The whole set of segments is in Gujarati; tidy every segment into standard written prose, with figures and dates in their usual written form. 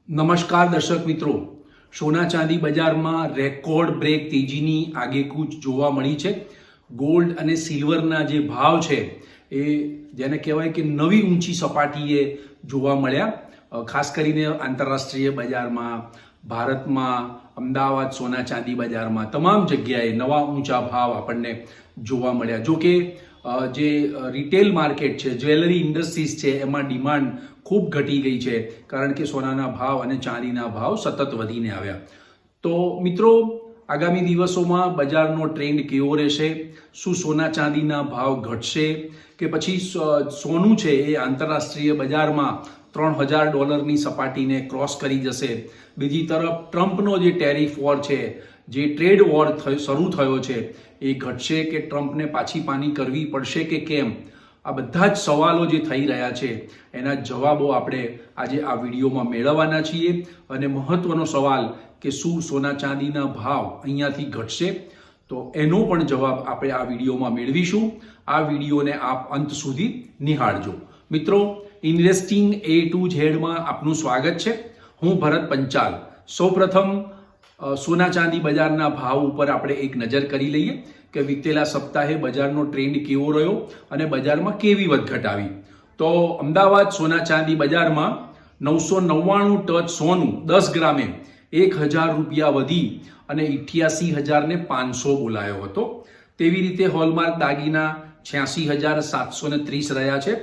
નમસ્કાર દર્શક મિત્રો, સોના ચાંદી બજારમાં રેકોર્ડ બ્રેક તેજીની આગેકૂચ જોવા મળી છે. ગોલ્ડ અને સિલ્વરના જે ભાવ છે એ જેને કહેવાય કે નવી ઊંચી સપાટીએ જોવા મળ્યા. ખાસ કરીને આંતરરાષ્ટ્રીય બજારમાં, ભારતમાં, અમદાવાદ સોના ચાંદી બજારમાં તમામ જગ્યાએ નવા ઊંચા ભાવ આપણને જોવા મળ્યા. જો કે જે રિટેલ માર્કેટ છે, જ્વેલરી ઇન્ડસ્ટ્રીઝ છે, એમાં ડિમાન્ડ ખૂબ ઘટી ગઈ છે, કારણ કે સોનાના ભાવ અને ચાંદીના ભાવ સતત વધીને આવ્યા. તો મિત્રો, આગામી દિવસોમાં બજારનો ટ્રેન્ડ કેવો રહેશે? શું સોના ચાંદીના ભાવ ઘટશે કે પછી સોનું છે એ આંતરરાષ્ટ્રીય બજારમાં $3000ની સપાટીને ક્રોસ કરી જશે? બીજી તરફ ટ્રમ્પનો જે ટેરિફ વોર છે, જે ટ્રેડ વોર શરૂ થયો છે, એ ઘટશે કે ટ્રમ્પને પાછી પાની કરવી પડશે કે કેમ? આ બધા જ સવાલો જે થઈ રહ્યા છે એના જવાબો આપણે આજે આ વિડીયોમાં મેળવવાના છીએ. અને મહત્વનો સવાલ કે શું સોના ચાંદીના ભાવ અહીંયાથી ઘટશે, તો એનો પણ જવાબ આપણે આ વિડીયોમાં મેળવીશું. આ વિડીયોને આપ અંત સુધી નિહાળજો. મિત્રો, ઇન્વેસ્ટિંગ A to Z માં આપનું સ્વાગત છે. હું ભરત પંચાલ. સૌપ્રથમ સોના ચાંદી બજારના ભાવ ઉપર આપણે એક નજર કરી લઈએ કે વિતેલા સપ્તાહે બજારનો ટ્રેન્ડ કેવો રહ્યો અને બજારમાં કેવી વધઘટ આવી. તો અમદાવાદ સોના ચાંદી બજારમાં 999 ટચ સોનું 10 ગ્રામે 1000 રૂપિયા વધી અને 88,500 બોલાયો હતો. તેવી રીતે હોલમાર્ક દાગીના 86,730 રહ્યા છે.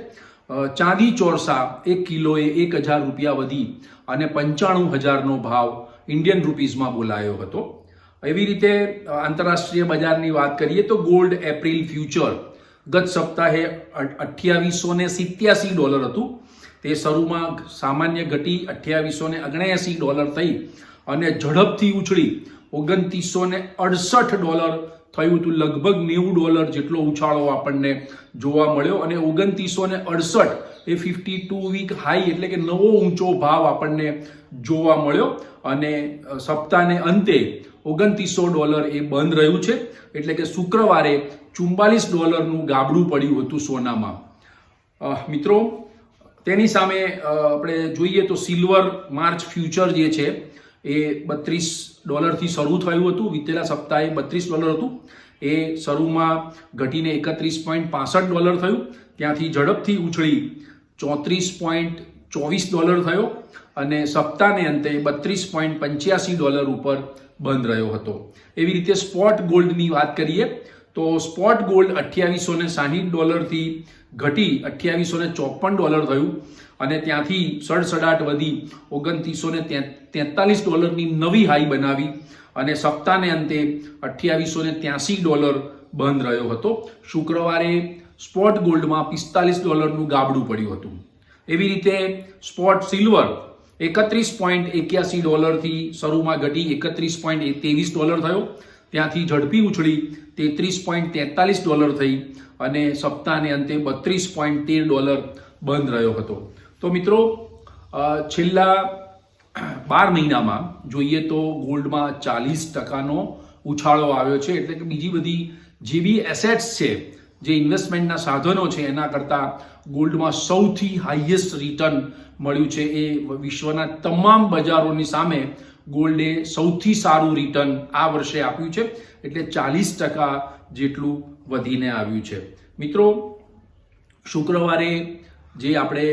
ચાંદી ચોરસા 1 કિલોએ 1000 રૂપિયા વધી અને 95,000નો ભાવ ઇન્ડિયન રૂપીઝમાં બોલાયો હતો. એવી રીતે આંતરરાષ્ટ્રીય બજારની વાત કરીએ તો ગોલ્ડ એપ્રિલ ફ્યુચર ગત સપ્તાહે $2887 હતું. તે શરૂમાં સામાન્ય ઘટી $2879 થઈ અને ઝડપથી ઉછળી $2968 થયું હતું. લગભગ $90 જેટલો ઉછાળો આપણને જોવા મળ્યો અને 2968 એ 52 વીક હાઈ એટલે કે નવો ઊંચો ભાવ આપણને જોવા મળ્યો. અને સપ્તાહને અંતે $2900 એ બંધ રહ્યું છે, એટલે કે શુક્રવારે $44નું ગાબડું પડ્યું હતું સોનામાં. મિત્રો, તેની સામે આપણે જોઈએ તો સિલ્વર માર્ચ ફ્યુચર જે છે એ $32થી શરૂ થયું હતું. વિતેલા સપ્તાહે $32 હતું. એ શરૂમાં ઘટીને $31.65 થયું, ત્યાંથી ઝડપથી ઉછળી $34.24 થયો અને સપ્તાહને અંતે $32.85 ઉપર બંધ રહ્યો હતો. એવી રીતે સ્પોટ ગોલ્ડની વાત કરીએ તો સ્પોટ ગોલ્ડ $2860 થી ઘટી $2854 થયું અને ત્યાંથી સડસડાટ વધી $2943ની નવી હાઈ બનાવી અને સપ્તાહને અંતે $2883 બંધ રહ્યો હતો. શુક્રવારે સ્પોટ ગોલ્ડમાં $45નું ગાબડું પડ્યું હતું. એવી રીતે સ્પોટ સિલ્વર $31.81 થી શરૂમાં ઘટી $31.23 થયો, ત્યાંથી ઝડપી ઉછળી $33.43 થઈ અને સપ્તાહને અંતે $32.13 બંધ રહ્યો હતો. તો મિત્રો, છેલ્લા 12 મહિનામાં જોઈએ તો ગોલ્ડમાં 40%નો ઉછાળો આવ્યો છે. એટલે કે બીજી બધી જે બી એસેટ્સ છે, જે ઇન્વેસ્ટમેન્ટના સાધનો છે, એના કરતાં ગોલ્ડમાં સૌથી હાઈએસ્ટ રિટર્ન મળ્યું છે. એ વિશ્વના તમામ બજારોની સામે ગોલ્ડે સૌથી સારું રિટર્ન આ વર્ષે આપ્યું છે, એટલે 40% જેટલું વધીને આવ્યું છે. મિત્રો, શુક્રવારે જે આપણે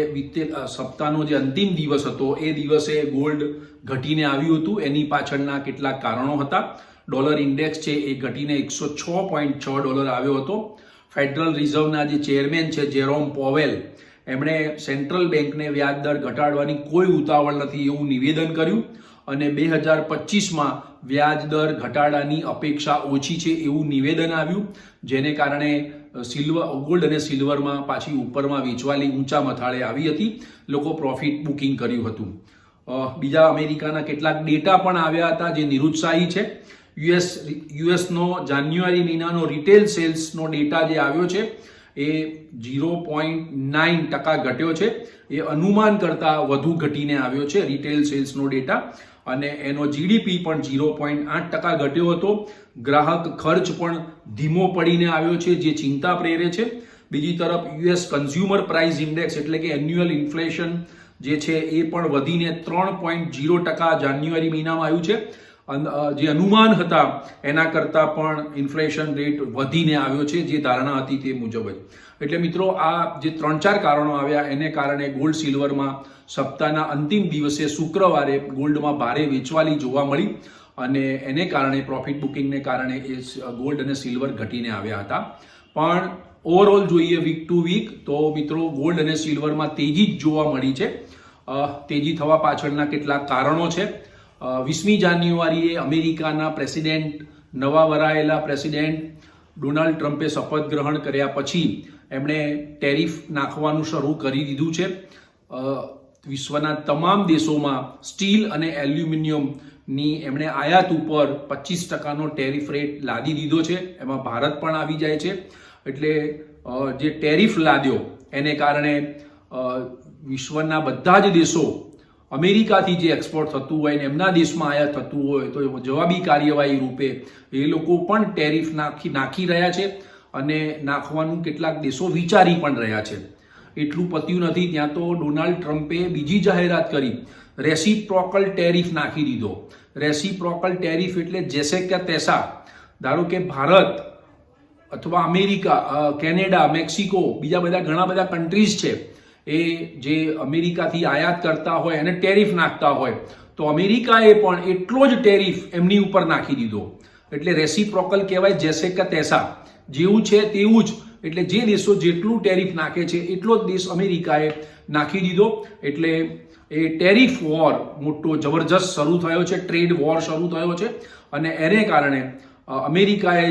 સપ્તાહનો જે અંતિમ દિવસ હતો એ દિવસે ગોલ્ડ ઘટીને આવ્યું હતું. એની પાછળના કેટલાક કારણો હતા. ડોલર ઇન્ડેક્સ છે એ ઘટીને $106.6 આવ્યો હતો. ફેડરલ રિઝર્વના જે ચેરમેન છે જેરોમ પોવેલ, એમણે સેન્ટ્રલ બેંકને વ્યાજ દર ઘટાડવાની કોઈ ઉતાવળ નથી એવું નિવેદન કર્યું અને 2025માં વ્યાજ દર ઘટાડાની અપેક્ષા ઓછી છે એવું નિવેદન આવ્યું, જેને કારણે ગોલ્ડ અને સિલ્વરમાં પાછી ઉપરમાં વેચવાલી ઊંચા મથાળે આવી હતી. લોકો પ્રોફિટ બુકિંગ કર્યું હતું. બીજા અમેરિકાના કેટલાક ડેટા પણ આવ્યા હતા જે નિરુત્સાહી છે. યુએસનો જાન્યુઆરી મહિનાનો રિટેલ સેલ્સનો ડેટા જે આવ્યો છે એ 0.9% ઘટ્યો છે. એ અનુમાન કરતાં વધુ ઘટીને આવ્યો છે રિટેલ સેલ્સનો ડેટા. અને એનો જીડીપી પણ 0.8% ઘટ્યો હતો. ગ્રાહક ખર્ચ પણ ધીમો પડીને આવ્યો છે, જે ચિંતા પ્રેરે છે. બીજી તરફ યુએસ કન્ઝ્યુમર પ્રાઇસ ઇન્ડેક્સ એટલે કે એન્યુઅલ ઇન્ફ્લેશન જે છે એ પણ વધીને 3.0% જાન્યુઆરી મહિનામાં આવ્યું છે. જે અનુમાન હતા એના કરતાં પણ ઇન્ફ્લેશન રેટ વધીને આવ્યો છે, જે ધારણા હતી તે મુજબ જ. એટલે મિત્રો આ જે 3-4 કારણો આવ્યા એને કારણે ગોલ્ડ સિલ્વરમાં સપ્તાહના અંતિમ દિવસે શુક્રવારે ગોલ્ડમાં ભારે વેચવાલી જોવા મળી અને એને કારણે પ્રોફિટ બુકિંગને કારણે એ ગોલ્ડ અને સિલ્વર ઘટીને આવ્યા હતા. પણ ઓવરઓલ જોઈએ વીક ટુ વીક તો મિત્રો ગોલ્ડ અને સિલ્વરમાં તેજી જ જોવા મળી છે. તેજી થવા પાછળના કેટલાક કારણો છે. 20મી જાન્યુઆરીએ અમેરિકાના પ્રેસિડેન્ટ, નવા વરાયેલા પ્રેસિડેન્ટ ડોનાલ્ડ ટ્રમ્પે શપથ ગ્રહણ કર્યા પછી એમણે ટેરિફ નાખવાનું શરૂ કરી દીધું છે. વિશ્વના તમામ દેશોમાં સ્ટીલ અને એલ્યુમિનિયમની એમણે આયાત ઉપર 25%નો ટેરિફ રેટ લાદી દીધો છે. એમાં ભારત પણ આવી જાય છે. એટલે જે ટેરિફ લાદ્યો એને કારણે વિશ્વના બધા જ દેશો અમેરિકાથી જે એક્સપોર્ટ થતું હોય ને એમના દેશમાં આયાત થતું હોય તો જવાબી કાર્યવાહી રૂપે એ લોકો પણ ટેરિફ નાખી રહ્યા છે અને નાખવાનું કેટલાક દેશો વિચારી પણ રહ્યા છે. એટલું પત્યું નથી ત્યાં તો ડોનાલ્ડ ટ્રમ્પે બીજી જાહેરાત કરી, રેસિપ્રોકલ ટેરિફ નાખી દીધો. રેસિપ્રોકલ ટેરિફ એટલે જેસે કે તૈસા. ધારો કે ભારત અથવા અમેરિકા, કેનેડા, મેક્સિકો, બીજા બધા ઘણા બધા કન્ટ્રીઝ છે એ જે અમેરિકાથી આયાત કરતા હોય અને ટેરિફ નાખતા હોય તો અમેરિકાએ પણ એટલો જ ટેરિફ એમની ઉપર નાખી દીધો. એટલે રેસિપ્રોકલ કહેવાય, જેસે કે તૈસા. જેવું છે તેવું જ. એટલે જે દેશો જેટલું ટેરિફ નાખે છે એટલો જ દેશ અમેરિકાએ નાખી દીધો. એટલે એ ટેરિફ વોર મોટો જબરજસ્ત શરૂ થયો છે, ટ્રેડ વોર શરૂ થયો છે અને એને કારણે અમેરિકાએ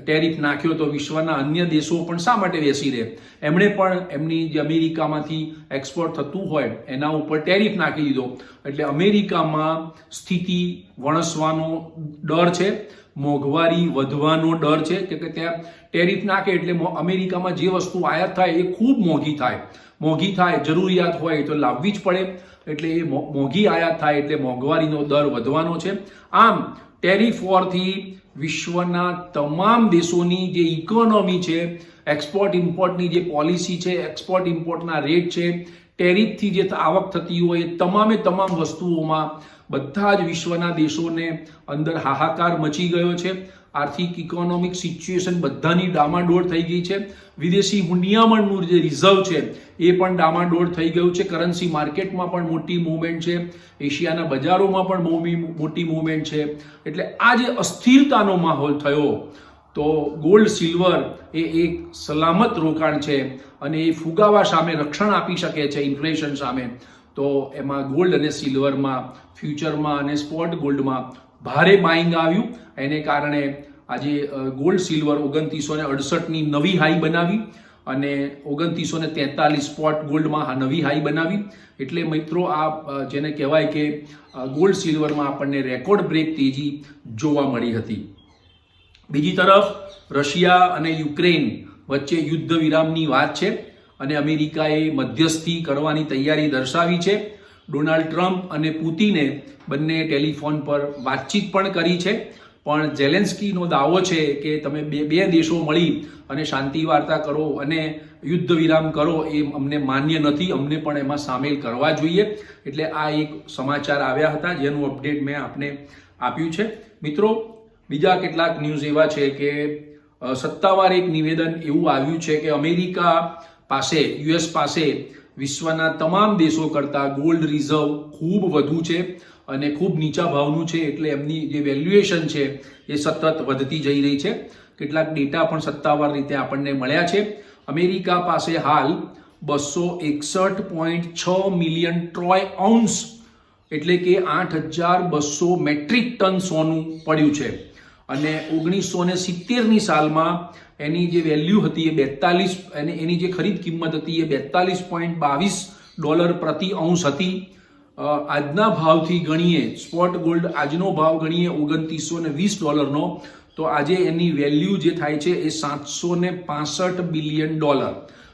ટેરિફ નાખ્યો તો વિશ્વના અન્ય દેશો પણ શા માટે બેસી રહે? એમણે પણ એમની જે અમેરિકામાંથી એક્સપોર્ટ થતું હોય એના ઉપર ટેરિફ નાખી દીધો. એટલે અમેરિકામાં સ્થિતિ વણસવાનો ડર છે, મોંઘવારી વધવાનો ડર છે કે ત્યાં ટેરિફ નાખે એટલે અમેરિકામાં જે વસ્તુ આયાત થાય એ ખૂબ મોંઘી થાય, જરૂરિયાત હોય તો લાવવી જ પડે. એટલે એ મોંઘી આયાત થાય એટલે મોંઘવારીનો દર વધવાનો છે. આમ ટેરિફ વોરથી વિશ્વના તમામ દેશોની જે ઇકોનોમી છે, એક્સપોર્ટ ઇમ્પોર્ટની જે પોલિસી છે, એક્સપોર્ટ ઇમ્પોર્ટના રેટ છે, ટેરિફથી જે આવક થતી હોય એ તમામ વસ્તુઓમાં બધા જ વિશ્વના દેશોને અંદર હાહાકાર મચી ગયો છે. આર્થિક ઇકોનોમિક સિચ્યુએશન બધાની ડામાડોળ થઈ ગઈ છે. વિદેશી હુંડિયામણનું જે રિઝર્વ છે એ પણ ડામાડોળ થઈ ગયું છે. કરન્સી માર્કેટમાં પણ મોટી મૂવમેન્ટ છે, એશિયાના બજારોમાં પણ મોટી મૂવમેન્ટ છે. એટલે આ જે અસ્થિરતાનો માહોલ થયો તો ગોલ્ડ સિલ્વર એ એક સલામત રોકાણ છે અને એ ફુગાવા સામે રક્ષણ આપી શકે છે ઇન્ફ્લેશન સામે. તો એમાં ગોલ્ડ અને સિલ્વરમાં, ફ્યુચરમાં અને સ્પોટ ગોલ્ડમાં ભારે બાઇંગ આવ્યું. એને કારણે આજે ગોલ્ડ સિલ્વર 2968ની નવી હાઈ બનાવી અને 2943 સ્પોટ ગોલ્ડમાં નવી હાઈ બનાવી. એટલે મિત્રો આ જેને કહેવાય કે ગોલ્ડ સિલ્વરમાં આપણને રેકોર્ડ બ્રેક તેજી જોવા મળી હતી. બીજી તરફ રશિયા અને યુક્રેન વચ્ચે યુદ્ધ વિરામની વાત છે અને અમેરિકાએ મધ્યસ્થી કરવાની તૈયારી દર્શાવી છે. ડોનાલ્ડ ટ્રમ્પ અને પુતિને બંને ટેલિફોન પર વાતચીત પણ કરી છે. પણ ઝેલેન્સ્કીનો દાવો છે કે તમે બે દેશો મળી અને શાંતિ વાર્તા કરો અને યુદ્ધ વિરામ કરો એ અમને માન્ય નથી, અમને પણ એમાં સામેલ કરવા જોઈએ. એટલે આ એક સમાચાર આવ્યા હતા જેનું અપડેટ મેં આપને આપ્યું છે. મિત્રો બીજા કેટલાક ન્યૂઝ એવા છે કે સત્તાવાર એક નિવેદન એવું આવ્યું છે કે અમેરિકા પાસે, યુએસ પાસે વિશ્વના તમામ દેશો કરતાં ગોલ્ડ રિઝર્વ ખૂબ વધુ છે અને ખૂબ નીચા ભાવનું છે. એટલે એમની જે વેલ્યુએશન છે એ સતત વધતી જઈ રહી છે. કેટલાક ડેટા પણ સત્તાવાર રીતે આપણને મળ્યા છે. અમેરિકા પાસે હાલ 261.6 મિલિયન ટ્રોય આઉન્સ એટલે કે 8,200 મેટ્રિક ટન સોનું પડ્યું છે અને 1970ની સાલમાં એની જે વેલ્યુ હતી એ 42 અને એની જે ખરીદ કિંમત હતી એ $42.22 પ્રતિ ઔંસ હતી. આજના ભાવથી ગણીએ, સ્પોટ ગોલ્ડ આજનો ભાવ ગણીએ $2920 તો આજે એની વેલ્યુ જે થાય છે એ $765 બિલિયન.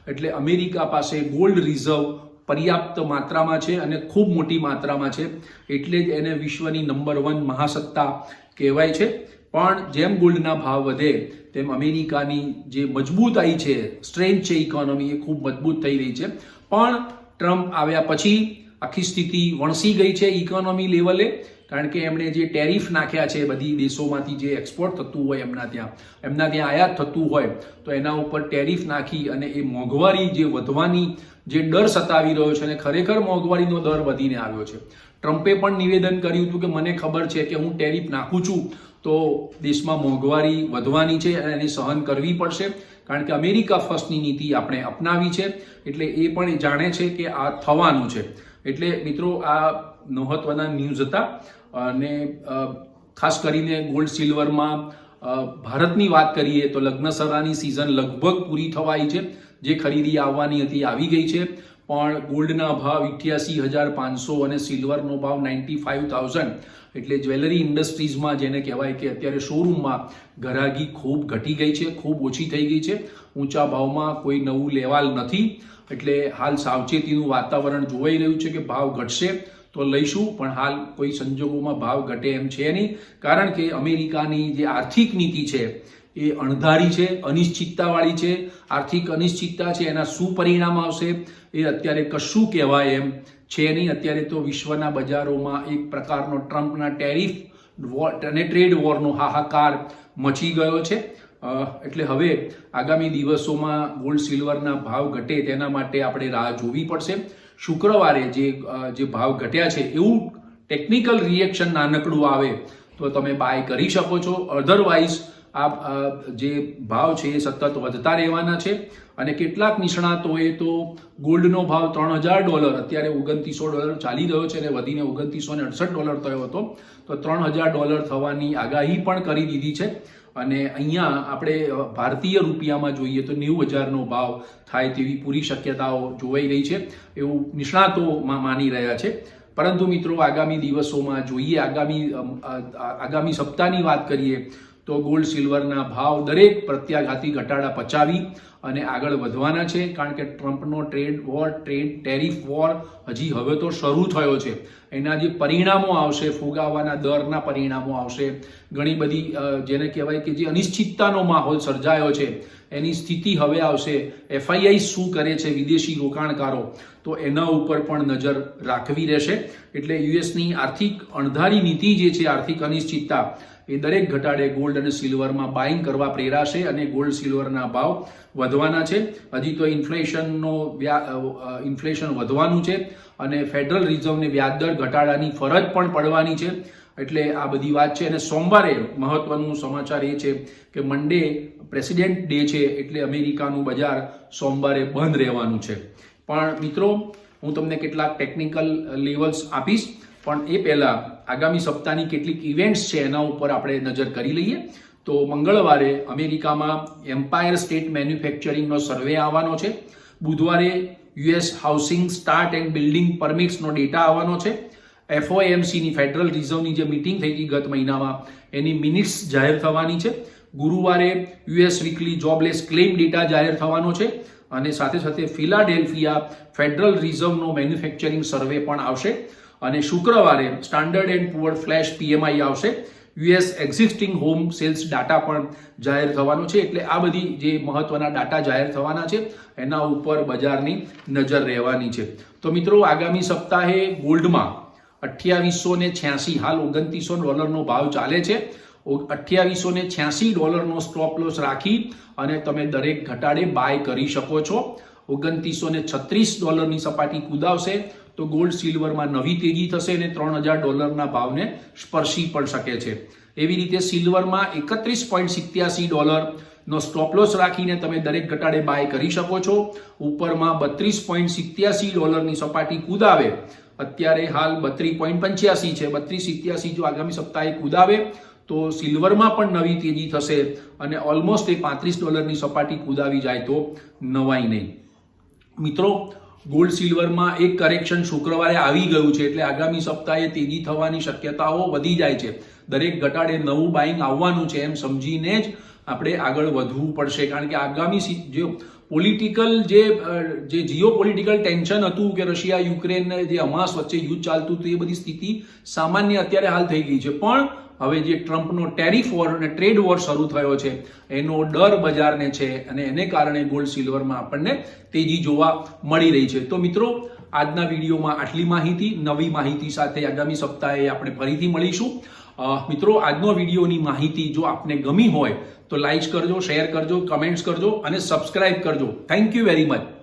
એટલે અમેરિકા પાસે ગોલ્ડ રિઝર્વ પર્યાપ્ત માત્રામાં છે અને ખૂબ મોટી માત્રામાં છે. એટલે જ એને વિશ્વની નંબર 1 મહાસત્તા કહેવાય છે. પણ જેમ ગોલ્ડના ભાવ વધે તેમ અમેરિકાની જે મજબૂતાઈ છે, સ્ટ્રેન્થ છે ઇકોનોમી, એ ખૂબ મજબૂત થઈ રહી છે. પણ ટ્રમ્પ આવ્યા પછી આખી સ્થિતિ વણસી ગઈ છે ઇકોનોમી લેવલે, કારણ કે એમણે જે ટેરિફ નાખ્યા છે બધી દેશોમાંથી જે એક્સપોર્ટ થતું હોય એમના ત્યાં આયાત થતું હોય તો એના ઉપર ટેરિફ નાખી અને એ મોંઘવારી જે વધવાની જે ડર સતાવી રહ્યો છે અને ખરેખર મોંઘવારીનો દર વધીને આવ્યો છે. ટ્રમ્પે પણ નિવેદન કર્યું હતું કે મને ખબર છે કે હું ટેરિફ નાખું છું તો દેશમાં મોંઘવારી વધવાની છે અને એને સહન કરવી પડશે, કારણ કે અમેરિકા ફર્સ્ટની નીતિ આપણે અપનાવી છે, એટલે એ પણ જાણે છે કે આ થવાનું છે. એટલે મિત્રો આ મહત્વના ન્યૂઝ હતા. અને ખાસ કરીને ગોલ્ડ સિલ્વરમાં ભારતની વાત કરીએ તો લગ્નસરાની સિઝન લગભગ પૂરી થવાઈ છે. જે ખરીદી આવવાની હતી આવી ગઈ છે, પણ ગોલ્ડના ભાવ 88,500 અને સિલ્વરનો ભાવ 95,000, એટલે જ્વેલરી ઇન્ડસ્ટ્રીઝમાં જેને કહેવાય કે અત્યારે શોરૂમમાં ઘરાગી ખૂબ ઘટી ગઈ છે, ખૂબ ઓછી થઈ ગઈ છે. ઊંચા ભાવમાં કોઈ નવું લેવાલ નથી, એટલે હાલ સાવચેતીનું વાતાવરણ જોવાઈ રહ્યું છે કે ભાવ ઘટશે તો લઈશું, પણ હાલ કોઈ સંજોગોમાં ભાવ ઘટે એમ છે નહીં, કારણ કે અમેરિકાની જે આર્થિક નીતિ છે એ અણધારી છે, અનિશ્ચિતતાવાળી છે. આર્થિક અનિશ્ચિતતા છે, એના શું પરિણામ આવશે એ અત્યારે કશું કહેવાય એમ છે નહીં. અત્યારે તો વિશ્વના બજારોમાં એક પ્રકારનો ટ્રમ્પના ટેરિફ અને ટ્રેડ વોરનો હાહાકાર મચી ગયો છે. એટલે હવે આગામી દિવસોમાં ગોલ્ડ સિલ્વરના ભાવ ઘટે તેના માટે આપણે રાહ જોવી પડશે. શુક્રવારે જે ભાવ ઘટ્યા છે એવું ટેકનિકલ રિએક્શન નાનકડું આવે તો તમે બાય કરી શકો છો. અધરવાઇઝ આ જે ભાવ છે એ સતત વધતા રહેવાના છે. અને કેટલાક નિષ્ણાતોએ તો ગોલ્ડનો ભાવ $3,000 અત્યારે $2,900 ચાલી રહ્યો છે અને વધીને $2,968 થયો હતો, તો $3,000 થવાની આગાહી પણ કરી દીધી છે. અને અહીંયા આપણે ભારતીય રૂપિયામાં જોઈએ તો 90,000નો ભાવ થાય તેવી પૂરી શક્યતાઓ જોવાઈ રહી છે, એવું નિષ્ણાતો માની રહ્યા છે. પરંતુ મિત્રો આગામી દિવસોમાં જોઈએ, આગામી સપ્તાહની વાત કરીએ તો ગોલ્ડ સિલ્વરના ભાવ દરેક પ્રત્યાઘાતી ઘટાડા પચાવી અને આગળ વધવાના છે, કારણ કે ટ્રમ્પનો ટેરિફ વોર હજી હવે તો શરૂ થયો છે. એના જે પરિણામો આવશે, ફુગાવાના દરના પરિણામો આવશે, ઘણી બધી જેને કહેવાય કે જે અનિશ્ચિતતાનો માહોલ સર્જાયો છે એની સ્થિતિ હવે આવશે. FII શું કરે છે વિદેશી રોકાણકારો, તો એના ઉપર પણ નજર રાખવી રહેશે. એટલે યુએસની આર્થિક અણધારી નીતિ જે છે, આર્થિક અનિશ્ચિતતા, એ દરેક ઘટાડે ગોલ્ડ અને સિલ્વરમાં બાઇંગ કરવા પ્રેરાશે અને ગોલ્ડ સિલ્વરના ભાવ વધવાના છે. હજી તો ઇન્ફ્લેશન વધવાનું છે અને ફેડરલ રિઝર્વને વ્યાજદર ઘટાડાની ફરજ પણ પડવાની છે. એટલે આ બધી વાત છે. અને સોમવારે મહત્વનું સમાચાર એ છે કે મંડે પ્રેસિડેન્ટ ડે છે, એટલે અમેરિકાનું બજાર સોમવારે બંધ રહેવાનું છે. પણ મિત્રો હું તમને કેટલાક ટેકનિકલ લેવલ્સ આપીશ, પણ એ પહેલા આગામી સપ્તાહની કેટલીક ઇવેન્ટ્સ છે એના ઉપર આપણે નજર કરી લઈએ. તો મંગળવારે અમેરિકામાં એમ્પાયર સ્ટેટ મેન્યુફેક્ચરિંગનો સર્વે આવવાનો છે. બુધવારે US housing start and building પરમિટ્સનો ડેટા આવવાનો છે. FOMCની ફેડરલ રિઝર્વની જે મીટિંગ થઈ હતી ગત મહિનામાં એની મિનિટ્સ જાહેર થવાની છે. ગુરુવારે US weekly jobless claim data જાહેર થવાનો છે. અને સાથે સાથે ફિલાડેલ્ફિયા ફેડરલ રિઝર્વનો મેન્યુફેક્ચરિંગ સર્વે પણ આવશે. અને શુક્રવારે standard and poor flash PMI આવશે. US existing home sales data પણ જાહેર થવાનો છે. એટલે આ બધી જે મહત્વના ડાટા જાહેર થવાના છે એના ઉપર બજારની નજર રહેવાની છે. તો મિત્રો આગામી સપ્તાહે ગોલ્ડમાં 2886, હાલ $2900 ભાવ ચાલે છે. $2886 સ્ટોપ લોસ રાખી અને તમે દરેક ઘટાડે બાય કરી શકો છો. $2936 સપાટી કૂદાવશે તો ગોલ્ડ સિલ્વરમાં નવી તેજી થશે અને $3,000 ભાવને સ્પર્શી પણ શકે છે. એવી રીતે સિલ્વરમાં $31.87 સ્ટોપ લોસ રાખીને તમે દરેક ઘટાડે બાય કરી શકો છો. ઉપરમાં $32.87 સપાટી કૂદાવે, અત્યારે હાલ 32.85 છે, 32.87 જો આગામી સપ્તાહે કૂદાવે તો સિલ્વરમાં પણ નવી તેજી થશે અને ઓલમોસ્ટ $35 સપાટી કૂદાવી જાય તો નવાઈ નહીં. મિત્રો ગોલ્ડ સિલ્વરમાં એક કરેક્શન શુક્રવારે આવી ગયું છે, એટલે આગામી સપ્તાહે તેજી થવાની શક્યતાઓ વધી જાય છે. દરેક ઘટાડે નવું બાઇંગ આવવાનું છે એમ સમજીને જ આપણે આગળ વધવું પડશે, કારણ કે આગામી જે પોલિટિકલ જે જીઓ પોલિટિકલ ટેન્શન હતું કે રશિયા યુક્રેન જે હમાસ વચ્ચે યુદ્ધ ચાલતું હતું એ બધી સ્થિતિ સામાન્ય અત્યારે હાલ થઈ ગઈ છે. પણ હવે જે ટ્રમ્પનો ટેરિફ વોર અને ટ્રેડ વોર શરૂ થયો છે એનો ડર બજારને છે અને એને કારણે ગોલ્ડ સિલ્વરમાં આપણને તેજી જોવા મળી રહી છે. તો મિત્રો આજના વિડીયોમાં આટલી માહિતી. નવી માહિતી સાથે આગામી સપ્તાહે આપણે ફરીથી મળીશું. મિત્રો, આજનો વિડીયોની માહિતી જો આપને ગમી હોય તો લાઈક કરજો, શેર કરજો, કમેન્ટ્સ કરજો અને સબસ્ક્રાઇબ કરજો. Thank you very much.